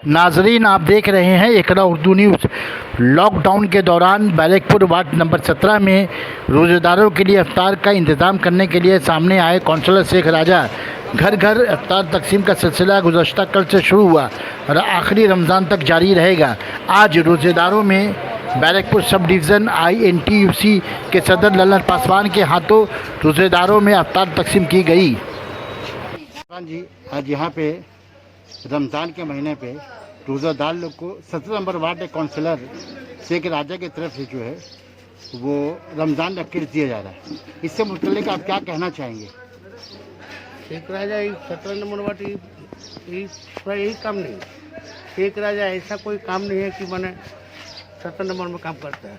नाजरीन, आप देख रहे हैं इकरा उर्दू न्यूज़। लॉकडाउन के दौरान बैरकपुर वार्ड नंबर 17 में रोज़ेदारों के लिए इफ्तार का इंतज़ाम करने के लिए सामने आए काउंसलर शेख राजा। घर घर इफ्तार तकसीम का सिलसिला गुज़श्ता कल से शुरू हुआ और आखिरी रमज़ान तक जारी रहेगा। आज रोज़ेदारों में बैरकपुर सब डिवीज़न INTUC के सदर ललन पासवान के हाथों रोज़ेदारों में इफ्तार तकसीम की गई। जी, आज यहाँ पे रमज़ान के महीने पे रोज़ादार लोग को 17 नंबर वार्ड के काउंसलर शेख राजा की तरफ से जो है वो रमज़ान का किट दिया जा रहा है। इससे मुतल्लिक आप क्या कहना चाहेंगे? शेख राजा 17 नंबर वार्ड यही काम नहीं। शेख राजा ऐसा कोई काम नहीं है कि मैंने 17 नंबर में काम करता है।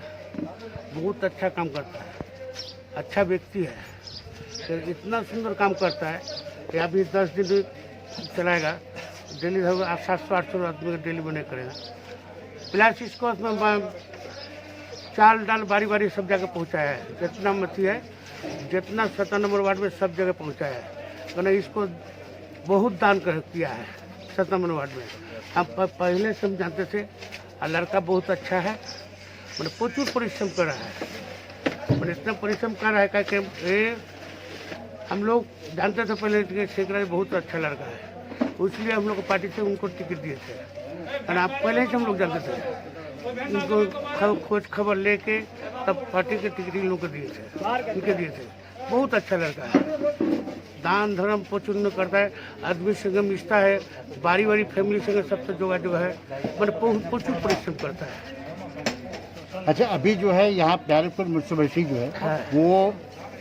बहुत अच्छा काम करता है, अच्छा व्यक्ति है। फिर इतना सुंदर काम करता है कि अभी 10 दिन चलाएगा। डेली 700-800 आदमी का डेली बने करेगा। प्लस इसको उसमें चाल डाल बारी बारी सब जगह पहुंचाया है। जितना मथी है, जितना 17 नंबर वार्ड में सब जगह पहुंचाया है। मैंने इसको बहुत दान किया है 17 नंबर वार्ड में। हम पहले से हम जानते थे। और लड़का बहुत अच्छा है, मैंने प्रचुर परिश्रम कर रहा है। मैंने इतना परिश्रम कर रहा है कि हम लोग जानते थे पहले कि शेख राजा बहुत अच्छा लड़का है, इसलिए हम लोग पार्टी से उनको टिकट दिए थे। और आप पहले से हम लोग जानते थे, उनको खोज खबर लेके तब पार्टी के टिकट इन लोग को दिए थे, इनके दिए थे। बहुत अच्छा लड़का है, दान धर्म प्रचुर करता है, आदमी संग मिलता है, बारी बारी फैमिली संग सबसे जोगाजोग है। मैंने बहुत प्रचुर परिश्रम करता है। अच्छा, अभी जो है यहाँ बैरकपुर म्यूनसिपलिटी जो है वो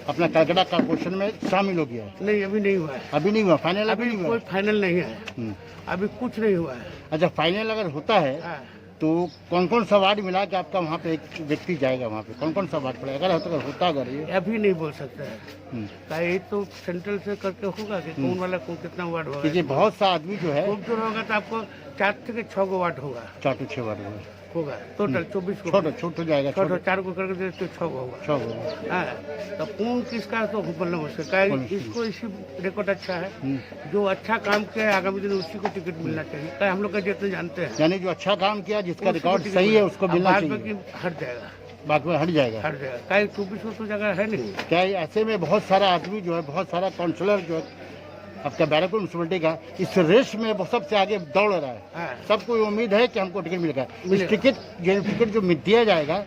अपना कलकत्ता कॉर्पोरेशन में शामिल हो गया है? नहीं, अभी नहीं हुआ है। अभी नहीं हुआ फाइनल? अभी नहीं हुआ, कोई फाइनल नहीं है। अभी कुछ नहीं हुआ है। अच्छा, फाइनल अगर होता है तो कौन कौन सा वार्ड मिला कि आपका वहाँ पे एक व्यक्ति जाएगा? वहाँ पे कौन कौन सा वार्ड पड़ेगा अगर होता अगर ये? अभी नहीं बोल सकते हैं। ये तो सेंट्रल से करके होगा कि कौन वाला कौन कितना वार्ड होगा। क्योंकि बहुत सा आदमी जो है खूब जोर होगा तो आपको 4 से 6 गो वार्ड होगा। 4 से 6 वार्ड होगा टोटल 24 को। छोट हो जाएगा। 4 को करके तो 6 गो होगा। 6 गो। हाँ, तो कौन किसका तो मतलब उसका इसको इसी रिकॉर्ड अच्छा है। जो अच्छा काम किया है आगामी दिन उसी को टिकट मिलना चाहिए। हम लोग का जितने जानते हैं, यानी जो अच्छा काम किया जिसका रिकॉर्ड सही है उसको मिलना चाहिए। हट जाएगा, बाकी में हट जाएगा। 24 को तो जगह है नहीं। क्या ऐसे में बहुत सारा आदमी जो है, बहुत सारा काउंसलर जो है आपका बैरकपुर म्यूनसिपलिटी का इस रेस में वो सबसे आगे दौड़ रहा है। सबको उम्मीद है कि हमको टिकट मिलेगा। इस टिकट जो दिया जाएगा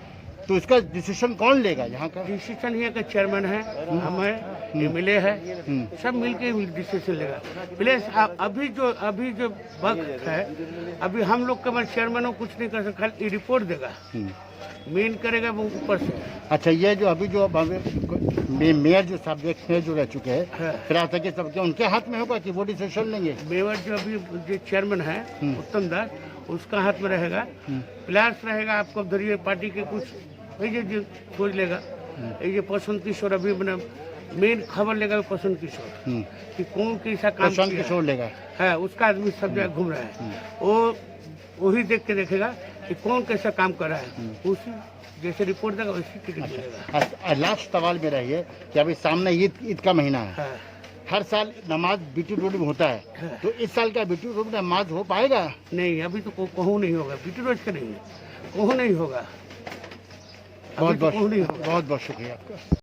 तो इसका डिसीजन कौन लेगा? यहाँ का डिसीजन ये का चेयरमैन है, हम है, MLA है, सब मिलके डिसीजन लेगा। प्लस अभी जो वक्त है, अभी हम लोग के चेयरमैन कुछ नहीं कर सकते, खाली रिपोर्ट देगा, मेन करेगा वो ऊपर से। अच्छा, ये जो अभी जो मेयर जो सब्जेक्ट में जो रह चुके हैं फिर के सबके उनके हाथ में होगा कि वो डिसीजन लेंगे? मेयर जो अभी जो चेयरमैन है उत्तम दास, उसका हाथ में रहेगा। प्लस रहेगा आपको धरिए पार्टी के कुछ जो खोज लेगा। ये प्रशांत किशोर अभी मेन खबर लेगा, प्रशांत किशोर कि कौन कैसा काम किशोर लेगा है, उसका आदमी सब जगह घूम रहा है। वो वही देख के देखेगा कि कौन कैसा काम कर रहा है, उसी जैसे रिपोर्ट देगा वैसी टिकट मिलेगा। लास्ट सवाल मेरा ये कि अभी सामने ईद का महीना है। हर साल नमाज बीटी रोड में होता है, तो इस साल का बीटी रोड में नमाज हो पाएगा? नहीं, अभी तो कहूँ नहीं होगा। बीटी रोड का नहीं, कहूँ नहीं होगा। बहुत बहुत शुक्रिया आपका।